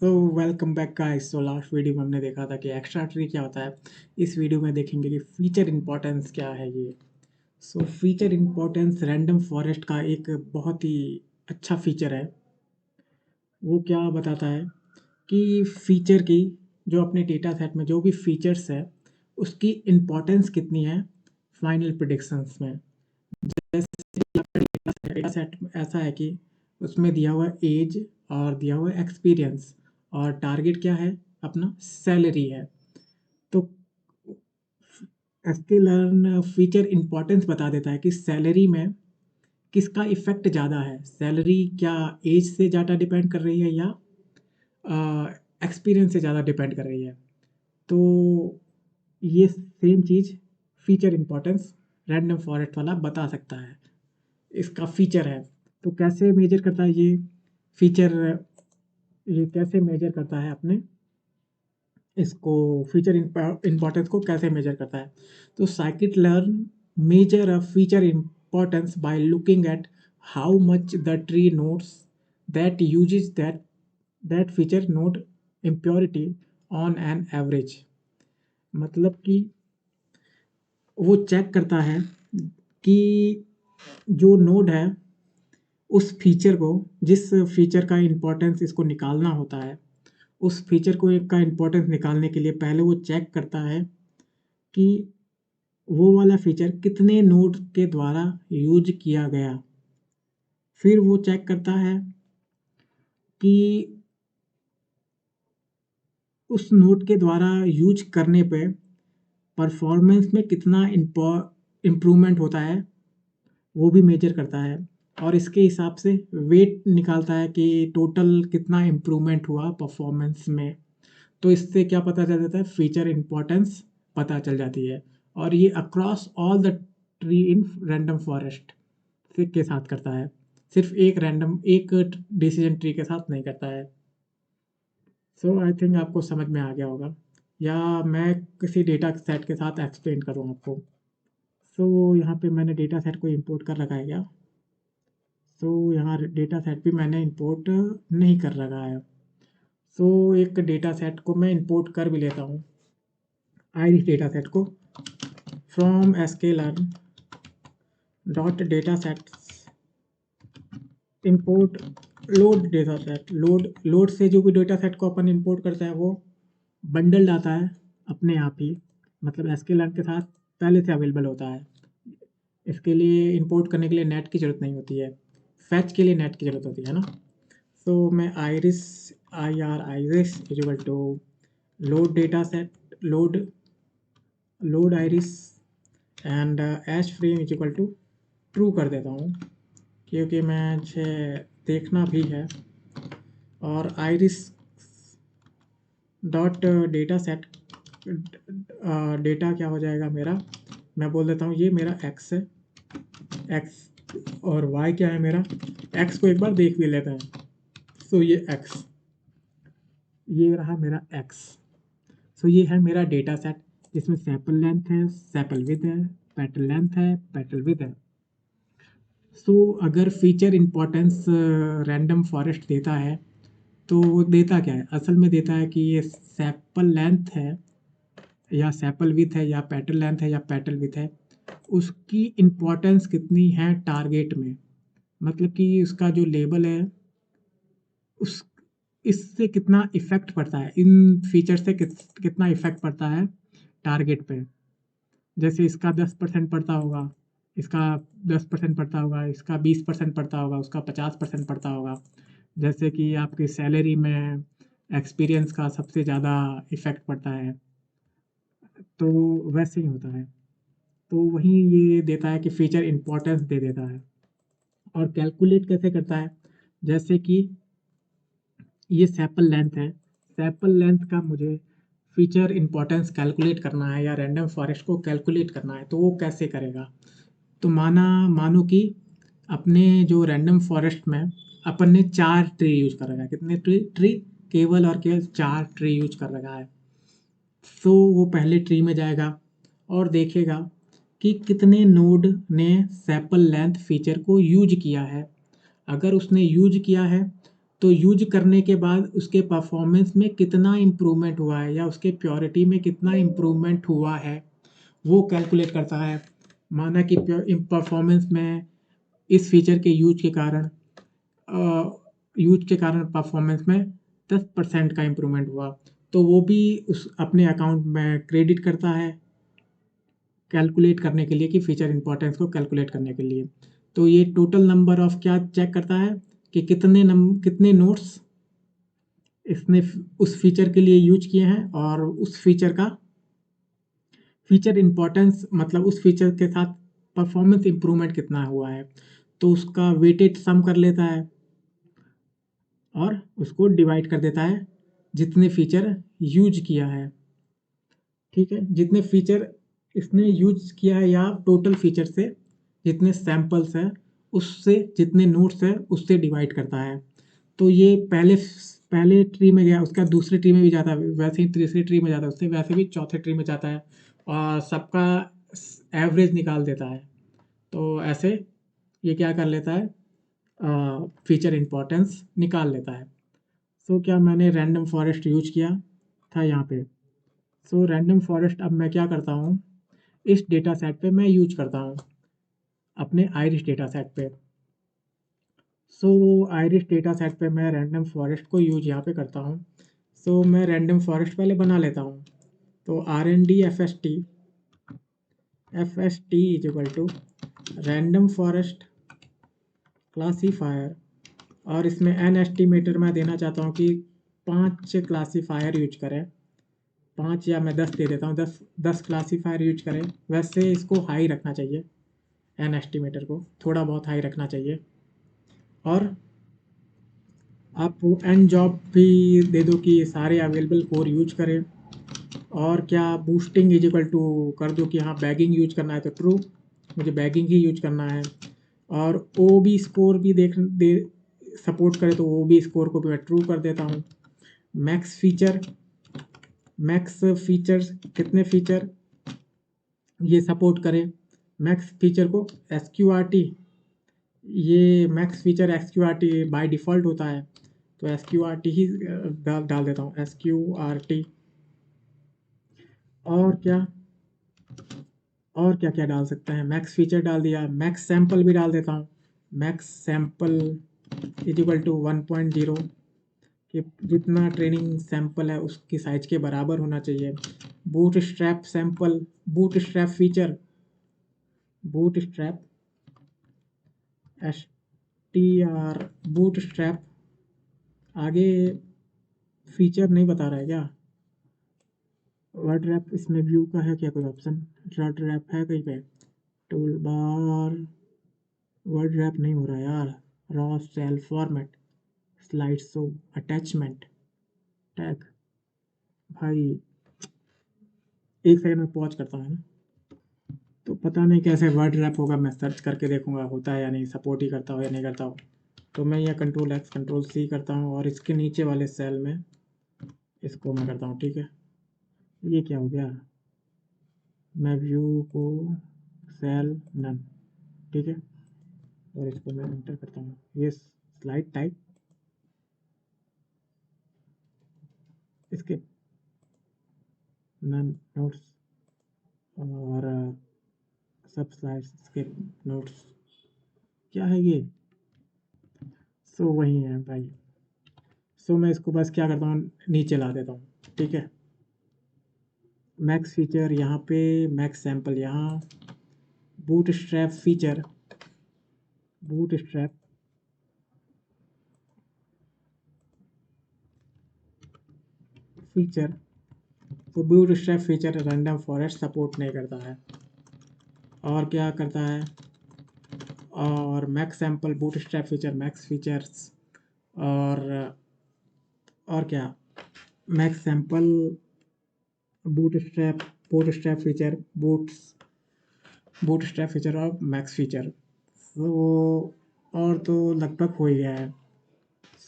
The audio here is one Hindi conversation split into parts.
So welcome back guys. तो लास्ट वीडियो में हमने देखा था कि एक्स्ट्रा ट्री क्या होता है। इस वीडियो में देखेंगे कि फीचर इंपॉर्टेंस क्या है ये। फीचर इंपॉर्टेंस रैंडम फॉरेस्ट का एक बहुत ही अच्छा फीचर है। वो क्या बताता है कि फीचर की जो अपने डेटा सेट में जो भी फीचर्स है उसकी इम्पोर्टेंस कितनी है फाइनल प्रिडिक्शंस में। जैसे डेटा सेट ऐसा है कि उसमें दिया हुआ एज और दिया हुआ एक्सपीरियंस और टारगेट क्या है अपना सैलरी है। तो एसके लर्न फीचर इंपॉर्टेंस बता देता है कि सैलरी में किसका इफेक्ट ज़्यादा है। सैलरी क्या एज से ज़्यादा डिपेंड कर रही है या एक्सपीरियंस से ज़्यादा डिपेंड कर रही है। तो ये सेम चीज़ फीचर इंपॉर्टेंस रैंडम फॉरेस्ट वाला बता सकता है। इसका फीचर है। तो कैसे मेजर करता है ये फीचर, ये कैसे मेजर करता है अपने इसको फीचर इंपॉर्टेंस को कैसे मेजर करता है। तो scikit learn measure a feature importance by looking at how much the tree nodes that uses that feature node impurity on an average. मतलब कि वो चेक करता है कि जो नोड है उस फीचर को, जिस फीचर का इम्पोर्टेंस इसको निकालना होता है, उस फीचर को का इम्पोर्टेंस निकालने के लिए पहले वो चेक करता है कि वो वाला फीचर कितने नोड के द्वारा यूज किया गया। फिर वो चेक करता है कि उस नोड के द्वारा यूज करने पे परफॉर्मेंस में कितना इम्प्रूवमेंट होता है, वो भी मेजर करता है। और इसके हिसाब से वेट निकालता है कि टोटल कितना इम्प्रूवमेंट हुआ परफॉर्मेंस में। तो इससे क्या पता चल जाता है, फीचर इंपॉर्टेंस पता चल जाती है। और ये across all the tree in random forest के साथ करता है, सिर्फ एक डिसीजन ट्री के साथ नहीं करता है। आई थिंक आपको समझ में आ गया होगा, या मैं किसी डेटा सेट के साथ एक्सप्लेन करूँ आपको। यहाँ पे मैंने डेटा सेट को इंपोर्ट कर रखा है क्या। यहाँ डेटा सेट भी मैंने इंपोर्ट नहीं कर रखा है। एक डेटा सेट को मैं इंपोर्ट कर भी लेता हूँ, आइरिस डेटा सेट को from sklearn dot data set import load data set. Load से जो भी डेटा सेट को अपन इंपोर्ट करते हैं वो बंडल आता है अपने आप ही, मतलब sklearn के साथ पहले से अवेलेबल होता है। इसके लिए इंपोर्ट करने के लिए नेट की ज़रूरत नहीं होती है, फैच के लिए नेट की ज़रूरत होती है ना। मैं iris iris equal to load data set load iris and as frame equal to true कर देता हूँ, क्योंकि मुझे देखना भी है। और iris dot data set data क्या हो जाएगा मेरा, मैं बोल देता हूँ ये मेरा एक्स है, एक्स और वाई क्या है मेरा। एक्स को एक बार देख भी लेते हैं। ये एक्स, ये रहा मेरा एक्स। ये है मेरा डेटा सेट जिसमें सैपल लेंथ है, सैपल विड्थ है, पेटल लेंथ है, पेटल विड्थ है। अगर फीचर इंपॉर्टेंस रैंडम फॉरेस्ट देता है तो वो देता क्या है, असल में देता है कि ये सैपल लेंथ है या सैपल विड्थ है या पेटल लेंथ है या पेटल विड्थ है, उसकी इम्पोर्टेंस कितनी है टारगेट में। मतलब कि उसका जो लेबल है उस इससे कितना इफ़ेक्ट पड़ता है, इन फीचर से कितना इफ़ेक्ट पड़ता है टारगेट पे। जैसे इसका 10% पड़ता होगा, इसका 10% पड़ता होगा, इसका 20% पड़ता होगा, उसका 50% पड़ता होगा। जैसे कि आपकी सैलरी में एक्सपीरियंस का सबसे ज़्यादा इफ़ेक्ट पड़ता है, तो वैसे ही होता है। तो वहीं ये देता है कि फीचर इम्पोर्टेंस दे देता है। और कैलकुलेट कैसे करता है, जैसे कि ये सैपल लेंथ है, सैपल लेंथ का मुझे फीचर इम्पोर्टेंस कैलकुलेट करना है या रैंडम फॉरेस्ट को कैलकुलेट करना है, तो वो कैसे करेगा। तो मानो कि अपने जो रैंडम फॉरेस्ट में अपन ने 4 ट्री यूज कर रखा है। कितने ट्री केवल और केवल 4 ट्री यूज कर रखा है। वो पहले ट्री में जाएगा और देखेगा कि कितने नोड ने सैपल लेंथ फीचर को यूज किया है। अगर उसने यूज किया है तो यूज करने के बाद उसके परफॉर्मेंस में कितना इम्प्रूवमेंट हुआ है या उसके प्योरिटी में कितना इम्प्रूवमेंट हुआ है वो कैलकुलेट करता है। माना कि परफॉर्मेंस में इस फीचर के यूज के कारण परफॉर्मेंस में 10% का इम्प्रूवमेंट हुआ, तो वो भी उस अपने अकाउंट में क्रेडिट करता है कैलकुलेट करने के लिए कि फीचर इंपॉर्टेंस को कैलकुलेट करने के लिए। तो ये टोटल नंबर ऑफ क्या चेक करता है कि कितने नोट्स इसने उस फीचर के लिए यूज किए हैं और उस फीचर का फीचर इंपॉर्टेंस मतलब उस फीचर के साथ परफॉर्मेंस इम्प्रूवमेंट कितना हुआ है, तो उसका वेटेड सम कर लेता है और उसको डिवाइड कर देता है जितने फीचर यूज किया है। ठीक है, जितने फीचर इसने यूज किया है या टोटल फीचर से जितने सैंपल्स हैं उससे जितने नोट्स है उससे डिवाइड करता है। तो ये पहले ट्री में गया, उसका दूसरे ट्री में भी जाता है, वैसे ही तीसरे ट्री में जाता है, उससे वैसे भी चौथे ट्री में जाता है और सबका एवरेज निकाल देता है। तो ऐसे ये क्या कर लेता है, फीचर इंपॉर्टेंस निकाल लेता है। सो क्या मैंने रैंडम फॉरेस्ट यूज किया था यहाँ पे। सो रैंडम फॉरेस्ट अब मैं क्या करता हूँ, इस डेटा सेट पे मैं यूज करता हूँ अपने आयरिश डेटा सेट पे। सो आयरिश डेटा सेट पे मैं रैंडम फॉरेस्ट को यूज यहाँ पे करता हूँ। सो मैं रैंडम फॉरेस्ट पहले बना लेता हूँ। तो RND FST is equal to random forest classifier, और इसमें एन एस्टिमेटर मैं देना चाहता हूँ कि 5 क्लासीफायर यूज करें, 5 या मैं 10 दे देता हूँ, 10 क्लासीफायर यूज करें। वैसे इसको हाई रखना चाहिए, एन एस्टिमेटर को थोड़ा बहुत हाई रखना चाहिए। और आप एन जॉब भी दे दो कि सारे अवेलेबल कोर यूज करें। और क्या बूस्टिंग इज इक्वल टू कर दो कि हाँ बैगिंग यूज करना है तो ट्रू, मुझे बैगिंग ही यूज करना है। और ओ बी स्कोर भी दे सपोर्ट करे तो ओ बी स्कोर को भी मैं ट्रू कर देता हूँ। मैक्स फीचर्स कितने फीचर ये सपोर्ट करें, मैक्स फीचर को SQRT, ये max feature SQRT by default होता है तो SQRT ही डाल देता हूँ SQRT। और क्या क्या डाल सकते हैं, मैक्स फीचर डाल दिया, मैक्स सैंपल भी डाल देता हूँ। Max sample is equal to 1.0 कि जितना ट्रेनिंग सैंपल है उसकी साइज के बराबर होना चाहिए। Boot strap sample, bootstrap feature, boot strap STR boot strap आगे फीचर नहीं बता रहा है क्या। वर्ड रैप इसमें व्यू का है क्या कोई ऑप्शन, वर्ड रैप है कहीं पे, टूल बार, वर्ड रैप नहीं हो रहा यार। Raw cell format, slide show, attachment, tag. भाई एक सेकंड में पॉज करता हूँ। तो पता नहीं कैसे वर्ड रैप होगा, मैं सर्च करके देखूंगा होता है या नहीं, सपोर्ट ही करता हो या नहीं करता हो। तो मैं यह Ctrl+X Ctrl+C करता हूँ और इसके नीचे वाले सेल में इसको मैं करता हूँ। ठीक है, ये क्या हो गया, मैं व्यू को सेल नन, ठीक है, और इसको मैं एंटर करता हूँ। ये स्लाइड टाइप इसके नन नोट्स और सब स्लाइड्स इसके नोट्स, क्या है ये। सो वही है भाई। सो मैं इसको बस क्या करता हूँ नीचे ला देता हूँ। ठीक है, मैक्स फीचर यहाँ पे, मैक्स सैंपल यहाँ, bootstrap feature, bootstrap feature, तो bootstrap feature random forest support नहीं करता है। और क्या करता है, और max sample bootstrap feature max features, और क्या max sample bootstrap feature bootstrap feature और मैक्स फीचर। तो और तो लगभग हो ही गया है।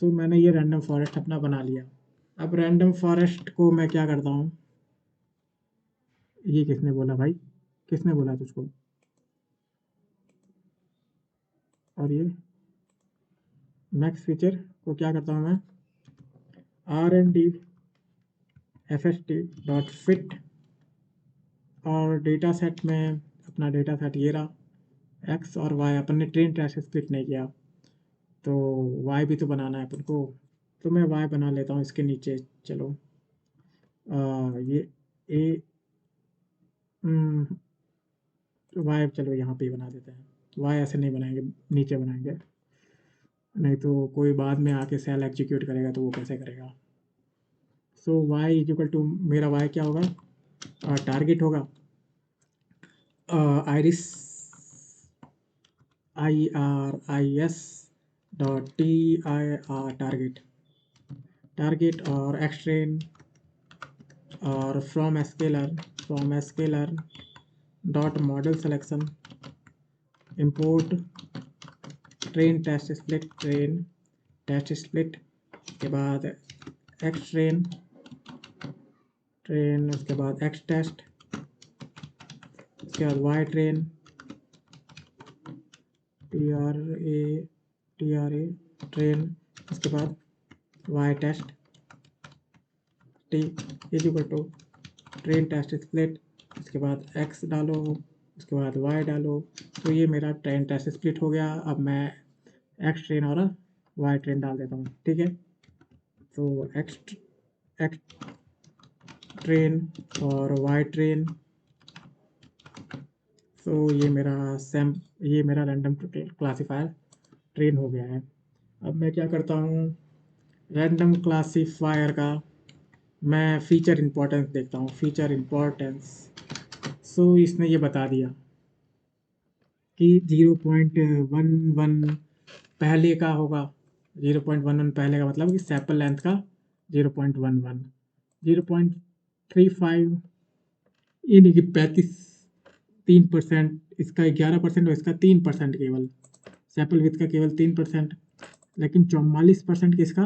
सो मैंने ये रैंडम फॉरेस्ट अपना बना लिया। अब रैंडम फॉरेस्ट को मैं क्या करता हूँ, ये किसने बोला भाई, किसने बोला तुझको, और ये मैक्स फीचर को क्या करता हूँ मैं, rnd_fst.fit, और डेटा सेट में अपना डेटा सेट ये रहा, एक्स और वाई अपन ने ट्रेन ट्रैश स्प्लिट नहीं किया, तो वाई भी तो बनाना है अपन को, तो मैं वाई बना लेता हूँ इसके नीचे। चलो ये ए वाई चलो यहाँ पे ही बना देते हैं। वाई ऐसे नहीं बनाएंगे, नीचे बनाएंगे, नहीं तो कोई बाद में आके सेल एग्जीक्यूट करेगा तो वो कैसे करेगा। So Y is equal to, मेरा वाई क्या होगा, टारगेट होगा iris IRIS dot TIR target, और एक्सट्रेन और from sklearn dot model selection import train test split के बाद एक्स ट्रेन, उसके बाद एक्स टेस्ट, उसके बाद वाई ट्रेन TRA ट्रेन, उसके बाद Y test T is equal to train test split, उसके बाद एक्स डालो, उसके बाद वाई डालो, तो ये मेरा ट्रेन टेस्ट स्प्लिट हो गया। अब मैं एक्स ट्रेन और वाई ट्रेन डाल देता हूँ, ठीक है। तो एक्स ट्रेन और वाई ट्रेन, तो ये मेरा रैंडम क्लासीफायर ट्रेन हो गया है। अब मैं क्या करता हूँ, रैंडम क्लासीफायर का मैं फीचर इंपॉर्टेंस देखता हूँ, फीचर इंपॉर्टेंस। सो इसने ये बता दिया कि 0.11 पहले का होगा, 0.11 पहले का मतलब कि सैंपल लेंथ का 0.11, 0.35 यानी कि 3%, इसका 11% और इसका 3% केवल, सैंपल विथ का केवल 3%, लेकिन 44% किसका,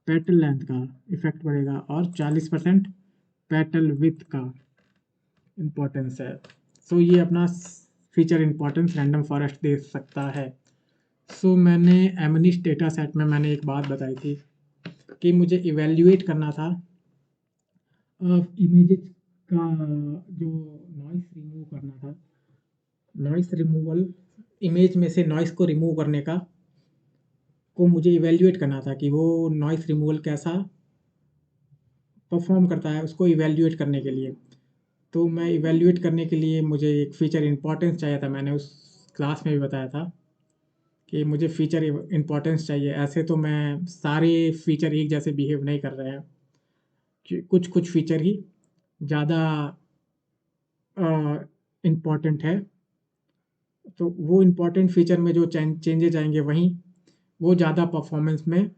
पेटल लेंथ का इफेक्ट पड़ेगा, और 40% पेटल विथ का इम्पोर्टेंस है। सो ये अपना feature importance random forest they सकता है। सो मैंने एमनिश डेटा सेट में मैंने एक बात बताई थी कि मुझे इवेल्युएट करना था इमेजेस का, जो नॉइस रिमूव करना था, नॉइस रिमूवल, इमेज में से नॉइस को रिमूव करने का को मुझे इवेल्युएट करना था कि वो नॉइस रिमूवल कैसा परफॉर्म करता है, उसको इवेल्युएट करने के लिए। तो मैं इवेल्युएट करने के लिए मुझे एक फ़ीचर इम्पोर्टेंस चाहिए था, मैंने उस क्लास में भी बताया था कि मुझे फ़ीचर इम्पोर्टेंस चाहिए। ऐसे तो मैं सारे फ़ीचर एक जैसे बिहेव नहीं कर रहे हैं, कुछ कुछ फ़ीचर ही ज़्यादा इम्पोर्टेंट है, तो वो इम्पोर्टेंट फ़ीचर में जो चेंजेज आएंगे वहीं वो ज़्यादा परफॉर्मेंस में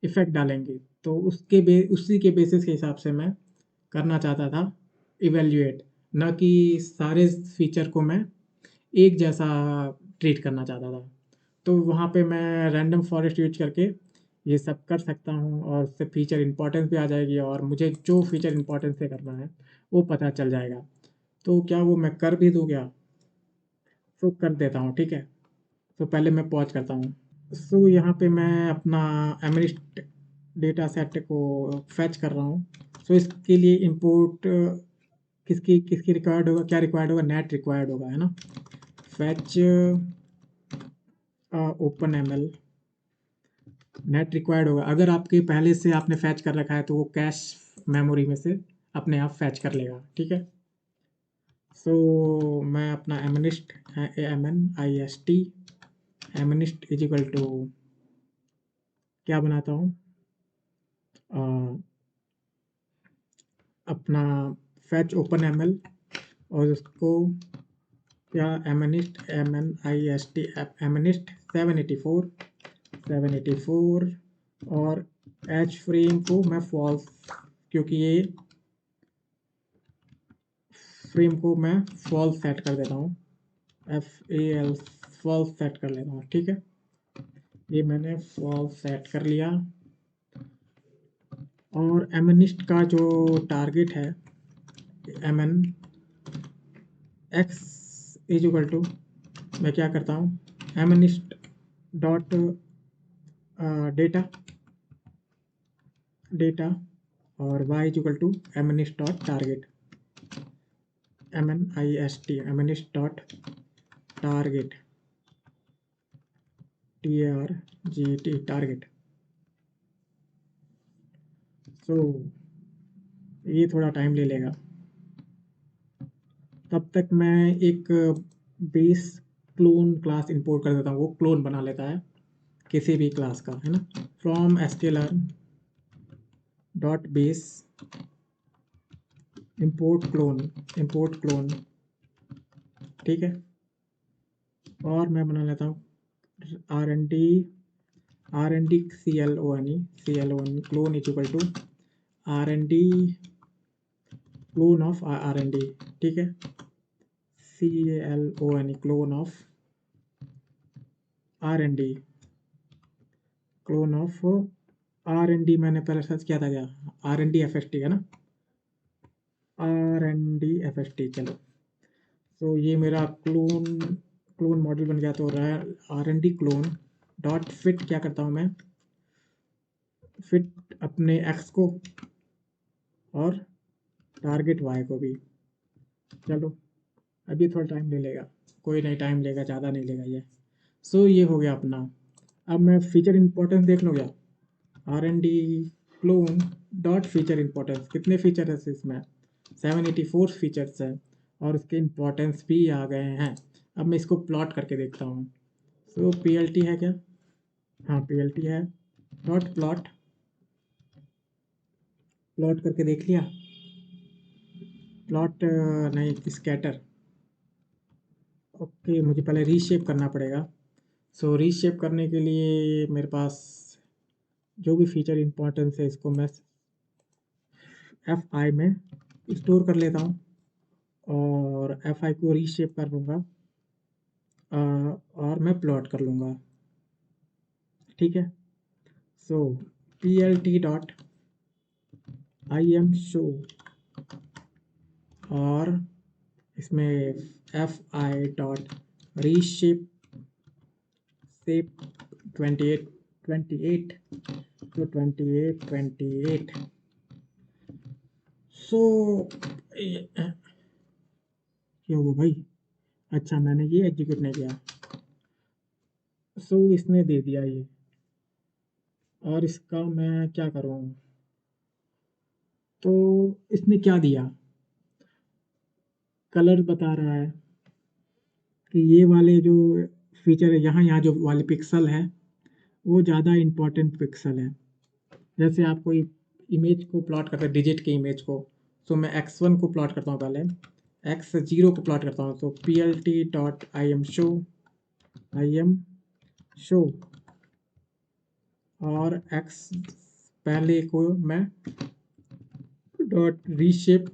इफ़ेक्ट डालेंगे। तो उसी के बेसिस के हिसाब से मैं करना चाहता था इवेल्युएट, ना कि सारे फीचर को मैं एक जैसा ट्रीट करना चाहता था। तो वहाँ पे मैं रैंडम फॉरेस्ट यूज करके ये सब कर सकता हूँ, और उससे फीचर इंपॉर्टेंस भी आ जाएगी, और मुझे जो फीचर इंपॉर्टेंस से करना है वो पता चल जाएगा। तो क्या वो मैं कर भी दूँ क्या? तो कर देता हूँ, ठीक है। तो पहले मैं पॉज करता हूँ। सो यहाँ पे मैं अपना एमनिस्ट डेटा सेट को फैच कर रहा हूँ। सो इसके लिए इंपोर्ट किसकी किसकी रिक्वायर्ड होगा, क्या रिक्वायर्ड होगा, नेट रिक्वायर्ड होगा, है ना। Fetch open ML net required होगा। अगर आपके पहले से आपने फैच कर रखा है तो वो कैश मेमोरी में से अपने आप फैच कर लेगा, ठीक है। सो मैं अपना MNIST AMNIST MNIST is equal to क्या बनाता हूँ, अपना फैच ओपन एमएल, और उसको क्या एमनिस्ट एमनिस्ट 784 और एच फ्रेम को मैं फॉल्स, क्योंकि ये फ्रेम को मैं फॉल्स सेट कर देता हूँ, FAL फॉल्स सेट कर लेता हूँ, ठीक है। ये मैंने फॉल्स सेट कर लिया, और एमनिस्ट का जो टारगेट है MN X is equal to, मैं क्या करता हूँ, एमनिस्ट डॉट डेटा डेटा और y is equal to mnist dot target mnist dot target target target. So ये थोड़ा टाइम ले लेगा। तब तक मैं एक बेस क्लोन क्लास इंपोर्ट कर देता हूँ, वो क्लोन बना लेता है किसी भी क्लास का, है ना। From sklearn dot base import clone, ठीक है। और मैं बना लेता हूँ R&D CLONE clone is equal to R&D clone of R&D, ठीक है। CLONE clone of R&D clone of R&D मैंने पहले सर्च किया था क्या, R&D FST है ना, R&D FST। चलो, तो ये मेरा क्लोन मॉडल बन गया। तो R&D क्लोन डॉट फिट क्या करता हूँ मैं, फिट अपने x को और टारगेट y को भी। चलो अभी थोड़ा टाइम ले लेगा, कोई नहीं, टाइम लेगा, ज़्यादा नहीं लेगा ये। सो ये हो गया अपना। अब मैं फीचर इंपॉर्टेंस देख लूँ क्या, R&D clone dot feature importance, कितने फीचर है इसमें, 784 फीचर्स है और उसके इंपॉर्टेंस भी आ गए हैं। अब मैं इसको प्लॉट करके देखता हूँ। सो PLT है क्या, हाँ PLT है, डॉट प्लॉट करके देख लिया। प्लॉट नहीं, स्कैटर। ओके, मुझे पहले रीशेप करना पड़ेगा। सो रीशेप करने के लिए मेरे पास जो भी फीचर इंपॉर्टेंस है इसको मैं FI में स्टोर कर लेता हूँ और FI को रीशेप कर लूँगा और मैं प्लॉट कर लूँगा, ठीक है। सो PLT डॉट IM शो और इसमें FI डॉट रीशेप शेप 28 तो 28 सो क्या हुआ भाई, अच्छा मैंने ये एग्जीक्यूट नहीं किया। सो इसने दे दिया ये, और इसका मैं क्या करूँ, तो इसने क्या दिया, कलर बता रहा है कि ये वाले जो फीचर है, यहाँ जो वाले पिक्सल है वो ज़्यादा इम्पोर्टेंट पिक्सल है। जैसे आप कोई इमेज को प्लॉट करते हैं, डिजिट की इमेज को, तो मैं x1 को प्लॉट करता हूँ, पहले x0 को प्लॉट करता हूँ। तो PLT डॉट IM शो और x पहले को मैं डॉट रीशेप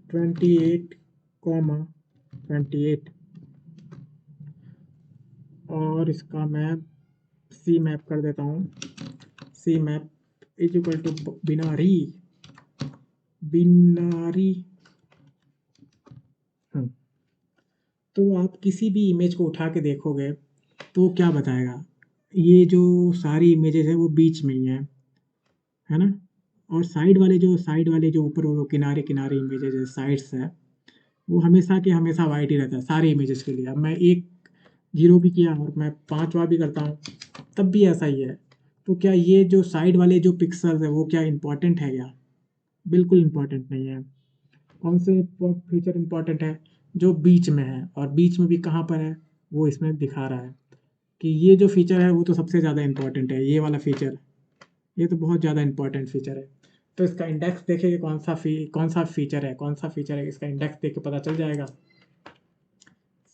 28 और इसका मैं सी मैप कर देता हूँ। सी मैप इज इक्वल टू बिनारी। तो आप किसी भी इमेज को उठा के देखोगे तो क्या बताएगा, ये जो सारी इमेजेस है वो बीच में ही है ना। और साइड वाले जो ऊपर वो किनारे किनारे इमेजेस है, साइड्स है, वो हमेशा के हमेशा वाइट ही रहता है सारे इमेजेस के लिए। अब मैं एक जीरो भी किया और मैं 5वां भी करता हूँ तब भी ऐसा ही है। तो क्या ये जो साइड वाले जो पिक्सल्स है वो क्या इंपॉर्टेंट है क्या, बिल्कुल इंपॉर्टेंट नहीं है। कौन से फीचर इंपॉर्टेंट है, जो बीच में है, और बीच में भी कहाँ पर है वो इसमें दिखा रहा है कि ये जो फीचर है वो तो सबसे ज़्यादा इंपॉर्टेंट है, ये वाला फीचर, ये तो बहुत ज़्यादा इंपॉर्टेंट फीचर है। तो इसका इंडेक्स देखेंगे कौन सा फीचर है, इसका इंडेक्स देख के पता चल जाएगा।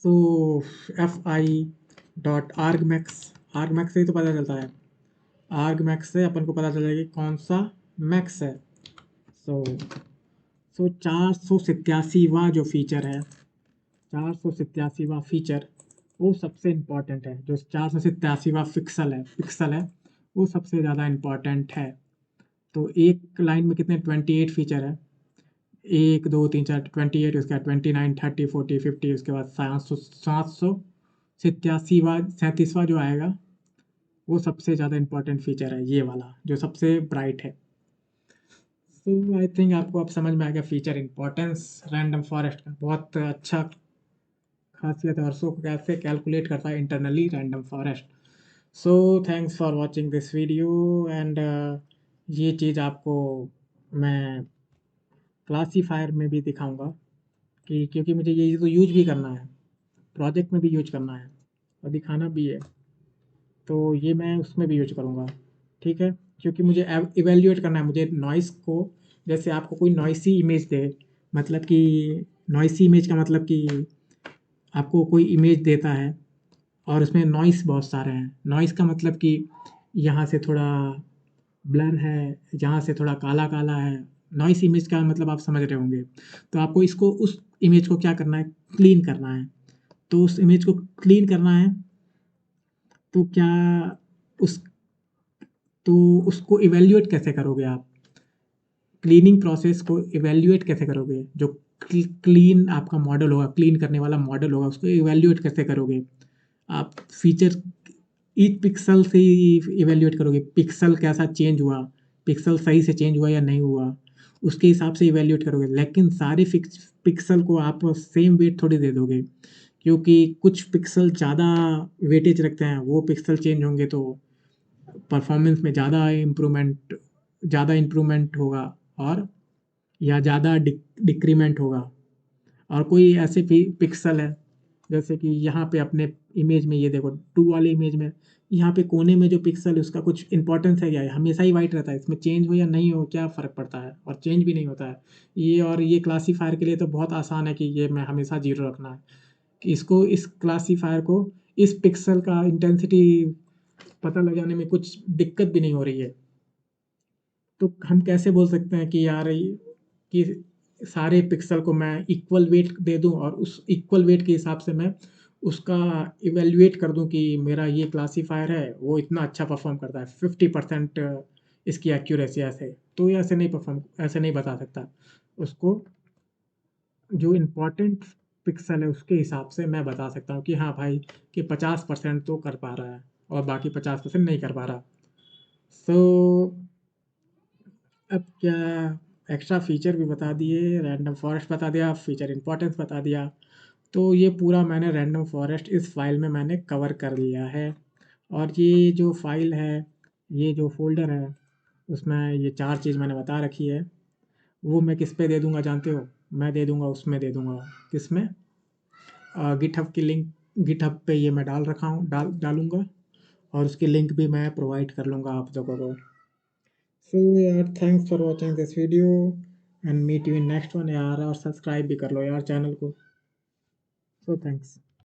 सो FI डॉट आर्गमैक्स से ही तो पता चलता है, आर्गमैक्स से अपन को पता चल जाएगा कि कौन सा मैक्स है। सो 487वां जो फीचर है, 487वां फीचर वो सबसे इम्पॉर्टेंट है। जो 487वां पिक्सल है वो सबसे ज़्यादा इम्पॉर्टेंट है। तो एक लाइन में कितने 28 फीचर है, 1 2 3 4 28, उसके बाद 29 30 40 50, उसके बाद 787वां 37वां जो आएगा वो सबसे ज़्यादा इम्पोर्टेंट फीचर है, ये वाला जो सबसे ब्राइट है। सो आई थिंक आपको अब समझ में आ गया फीचर इम्पोर्टेंस रैंडम फॉरेस्ट का, बहुत अच्छा खासियत है और उसको कैसे कैलकुलेट करता है internally random forest. So thanks for watching this video and ये चीज़ आपको मैं क्लासीफायर में भी दिखाऊंगा कि क्योंकि मुझे ये तो यूज भी करना है, प्रोजेक्ट में भी यूज करना है और दिखाना भी है, तो ये मैं उसमें भी यूज करूँगा, ठीक है। क्योंकि मुझे इवेल्युएट करना है, मुझे नॉइस को, जैसे आपको कोई नॉइसी इमेज दे, मतलब कि नॉइसी इमेज का मतलब कि आपको कोई इमेज देता है और उसमें नॉइस बहुत सारे हैं। नॉइस का मतलब कि यहाँ से थोड़ा ब्लर है, यहाँ से थोड़ा काला-काला है। नॉइस इमेज का मतलब आप समझ रहे होंगे। तो आपको इसको उस इमेज को क्या करना है, क्लीन करना है। तो उस इमेज को क्लीन करना है, तो क्या उस तो उसको इवैल्यूएट कैसे करोगे आप? क्लीनिंग प्रोसेस को इवैल्यूएट कैसे करोगे? जो क्लीन आपका मॉडल होगा, क्लीन करने वाला मॉडल होगा, उसको इवैल्यूएट कैसे करोगे? आप फीचर ईच पिक्सल से ही इवैल्यूएट करोगे, पिक्सल कैसा चेंज हुआ, पिक्सल सही से चेंज हुआ या नहीं हुआ, उसके हिसाब से इवैल्यूएट करोगे। लेकिन सारे पिक्सल को आप सेम वेट थोड़ी दे दोगे, क्योंकि कुछ पिक्सल ज़्यादा वेटेज रखते हैं, वो पिक्सल चेंज होंगे तो परफॉर्मेंस में ज़्यादा इम्प्रूवमेंट होगा, और या ज़्यादा डिक्रीमेंट होगा। और कोई ऐसे पिक्सल है, जैसे कि यहाँ पे अपने इमेज में ये देखो, टू वाले इमेज में यहाँ पे कोने में जो पिक्सल है उसका कुछ इंपॉर्टेंस है क्या? है हमेशा ही वाइट रहता है, इसमें चेंज हो या नहीं हो क्या फ़र्क पड़ता है, और चेंज भी नहीं होता है ये। और ये क्लासीफायर के लिए तो बहुत आसान है कि ये मैं हमेशा जीरो रखना है, कि इसको, इस क्लासीफायर को, इस पिक्सल का इंटेंसिटी पता लगाने में कुछ दिक्कत भी नहीं हो रही है। तो हम कैसे बोल सकते हैं कि यार कि सारे पिक्सल को मैं इक्वल वेट दे दूं और उस इक्वल वेट के हिसाब से मैं उसका इवेल्युएट कर दूं कि मेरा ये क्लासीफायर है वो इतना अच्छा परफॉर्म करता है, 50% इसकी एक्यूरेसी ऐसे, तो ये ऐसे नहीं बता सकता। उसको जो इम्पोर्टेंट पिक्सल है उसके हिसाब से मैं बता सकता हूँ कि हाँ भाई, कि 50% तो कर पा रहा है और बाकी 50% नहीं कर पा रहा। सो अब क्या, एक्स्ट्रा फीचर भी बता दिए, रैंडम फॉरेस्ट बता दिया, फीचर इंपॉर्टेंस बता दिया। तो ये पूरा मैंने रैंडम फॉरेस्ट इस फाइल में मैंने कवर कर लिया है। और ये जो फाइल है, ये जो फोल्डर है, उसमें ये 4 चीज़ मैंने बता रखी है। वो मैं किस पे दे दूँगा जानते हो? मैं दे दूँगा, उसमें दे दूँगा, किसमें? गिटहब की लिंक, गिटहब पे ये मैं डालूँगा, और उसकी लिंक भी मैं प्रोवाइड कर लूँगा आप लोगों को। सो यार, thanks for watching this video and meet you in next one यार, और सब्सक्राइब भी कर लो यार चैनल को। So thanks.